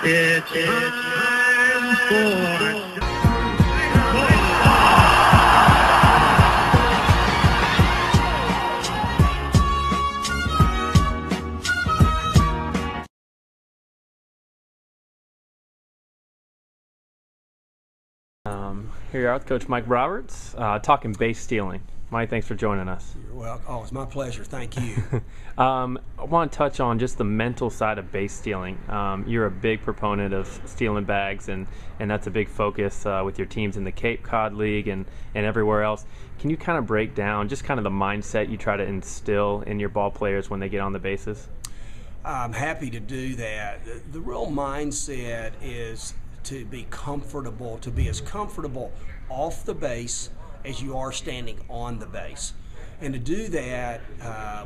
It's time for Here you are with Coach Mike Roberts, talking base stealing. Mike, thanks for joining us. You're welcome. Oh, it's my pleasure. Thank you. I want to touch on just the mental side of base stealing. You're a big proponent of stealing bags, and that's a big focus with your teams in the Cape Cod League and everywhere else. Can you kind of break down just kind of the mindset you try to instill in your ball players when they get on the bases? I'm happy to do that. The real mindset is to be comfortable, to be as comfortable off the base as you are standing on the base. And to do that,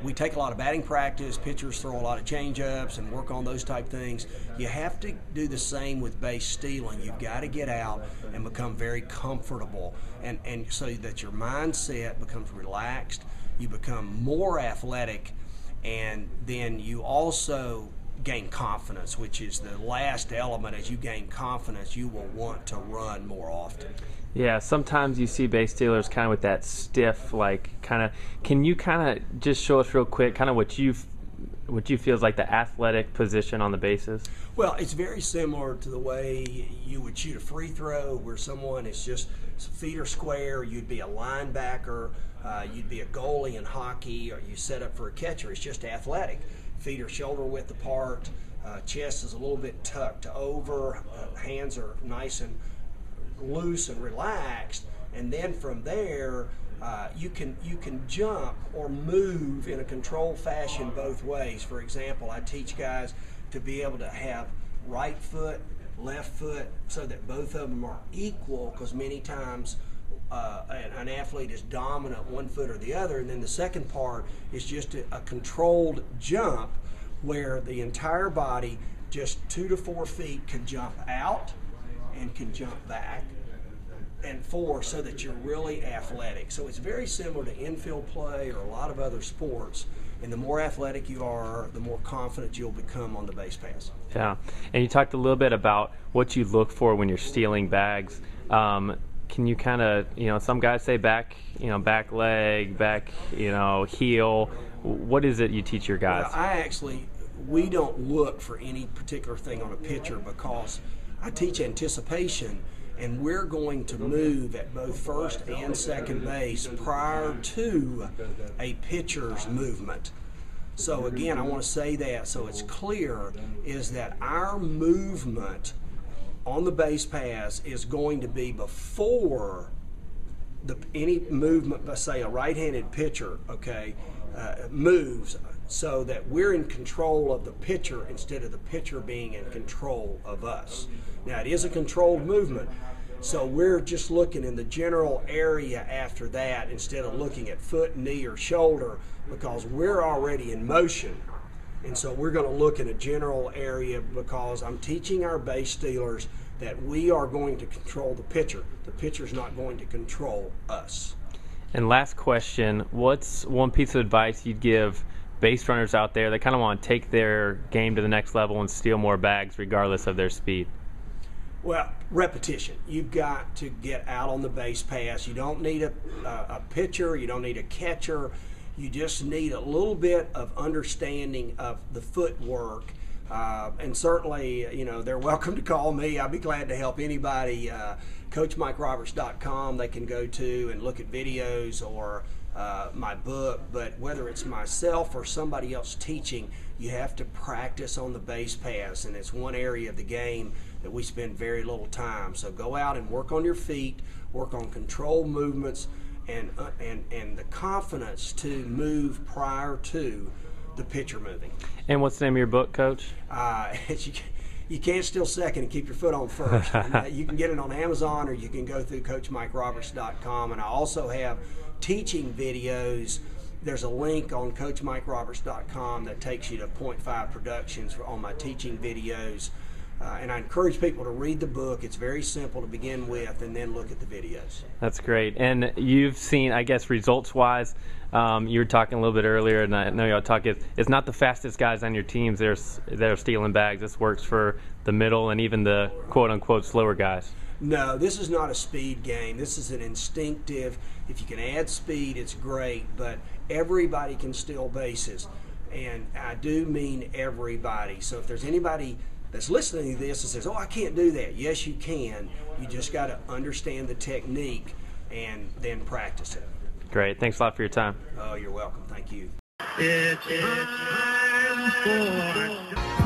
we take a lot of batting practice. Pitchers throw a lot of change-ups and work on those type things. You have to do the same with base stealing. You've got to get out and become very comfortable, and so that your mindset becomes relaxed, you become more athletic, and then you also gain confidence, which is the last element. As you gain confidence, you will want to run more often. Yeah, sometimes you see base stealers kind of with that stiff, can you kind of just show us real quick kind of what you feel is like the athletic position on the bases? Well, it's very similar to the way you would shoot a free throw, where someone is just feet are square. You'd be a linebacker, you'd be a goalie in hockey, or you set up for a catcher. It's just athletic. Feet are shoulder width apart, chest is a little bit tucked over, hands are nice and loose and relaxed, and then from there you can jump or move in a controlled fashion both ways. For example, I teach guys to be able to have right foot, left foot, so that both of them are equal, because many times an athlete is dominant one foot or the other, and then the second part is just a controlled jump where the entire body, just 2 to 4 feet, can jump out and can jump back, and 4, so that you're really athletic. So it's very similar to infield play or a lot of other sports, and the more athletic you are, the more confident you'll become on the base pass. Yeah, and you talked a little bit about what you look for when you're stealing bags. Can you kind of, some guys say back leg, back, heel. What is it you teach your guys? Well, we don't look for any particular thing on a pitcher, because I teach anticipation, and we're going to move at both first and second base prior to a pitcher's movement. So again, I want to say that so it's clear, is that our movement on the base pass is going to be before any movement by, say, a right-handed pitcher, moves, so that we're in control of the pitcher instead of the pitcher being in control of us. Now, it is a controlled movement, so we're just looking in the general area after that instead of looking at foot, knee, or shoulder, because we're already in motion. And so we're going to look in a general area, because I'm teaching our base stealers that we are going to control the pitcher. The pitcher's not going to control us. And last question, what's one piece of advice you'd give base runners out there that kind of want to take their game to the next level and steal more bags regardless of their speed? Well, repetition. You've got to get out on the base pass. You don't need a pitcher. You don't need a catcher. You just need a little bit of understanding of the footwork. And certainly, they're welcome to call me. I'll be glad to help anybody. CoachMikeRoberts.com they can go to and look at videos or my book. But whether it's myself or somebody else teaching, you have to practice on the base pass, and it's one area of the game that we spend very little time. So go out and work on your feet, work on controlled movements, and the confidence to move prior to the pitcher moving. And what's the name of your book, Coach? You can't steal second and keep your foot on first. You can get it on Amazon, or you can go through CoachMikeRoberts.com. And I also have teaching videos. There's a link on CoachMikeRoberts.com that takes you to .5 Productions on my teaching videos. And I encourage people to read the book. It's very simple to begin with, and then look at the videos. That's great. And you've seen, I guess, results-wise, you were talking a little bit earlier, and I know y'all talk, it's not the fastest guys on your teams that are stealing bags. This works for the middle and even the quote-unquote slower guys. No, this is not a speed game. This is an instinctive. If you can add speed, it's great, but everybody can steal bases. And I do mean everybody. So if there's anybody that's listening to this and says, oh, I can't do that. Yes, you can. You just got to understand the technique and then practice it. Great. Thanks a lot for your time. Oh, you're welcome. Thank you. It's time for